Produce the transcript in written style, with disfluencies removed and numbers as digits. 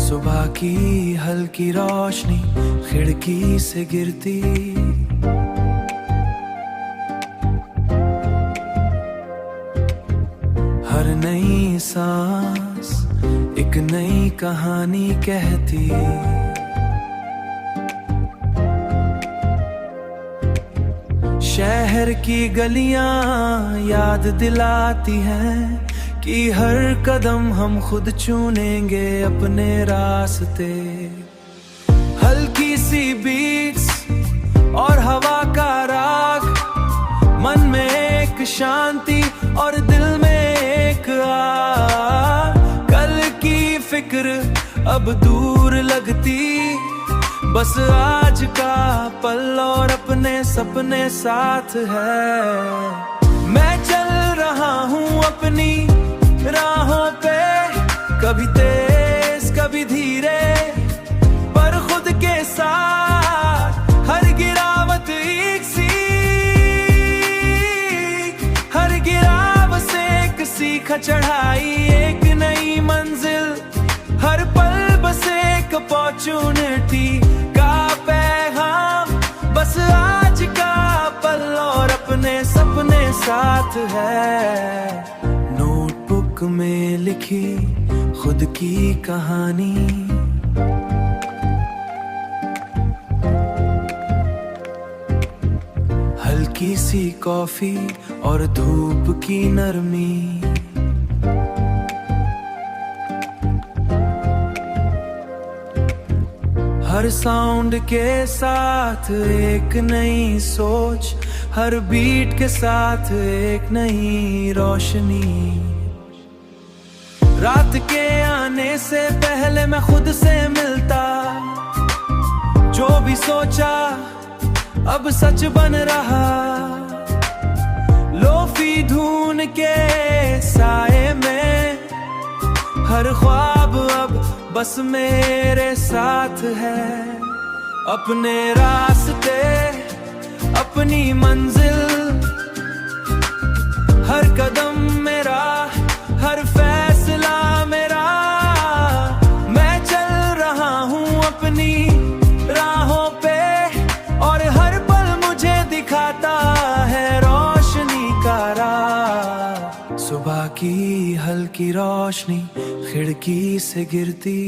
सुबह की हल्की रोशनी खिड़की से गिरती, हर नई सांस एक नई कहानी कहती। शहर की गलियां याद दिलाती हैं कि हर कदम हम खुद चुनेंगे अपने रास्ते। हल्की सी बीट्स और हवा का राग, मन में एक शांति और दिल में एक आग। कल की फिक्र अब दूर लगती, बस आज का पल और अपने सपने साथ है। मैं चल रहा हूँ अपनी राहों पे, कभी तेज कभी धीरे, पर खुद के साथ। हर गिरावत एक सीख, हर गिरावत से एक सीख, चढ़ाई एक नई मंजिल। हर पल बस एक अपॉर्चुनिटी का पैगाम, बस आज का पल और अपने सपने साथ है। नोटबुक में लिखी खुद की कहानी, हल्की सी कॉफी और धूप की नरमी। हर साउंड के साथ एक नई सोच, हर बीट के साथ एक नई रोशनी। रात के आने से पहले मैं खुद से मिलता, जो भी सोचा अब सच बन रहा। लोफी धुन के साए में हर ख्वाब अब बस मेरे साथ है। अपने रास्ते अपनी मंजिल, हर कदम मेरा, हर फैसला मेरा। मैं चल रहा हूँ अपनी राहों पे, और हर पल मुझे दिखाता है रोशनी का राह। सुबह की हल्की रोशनी खिड़की से गिरती,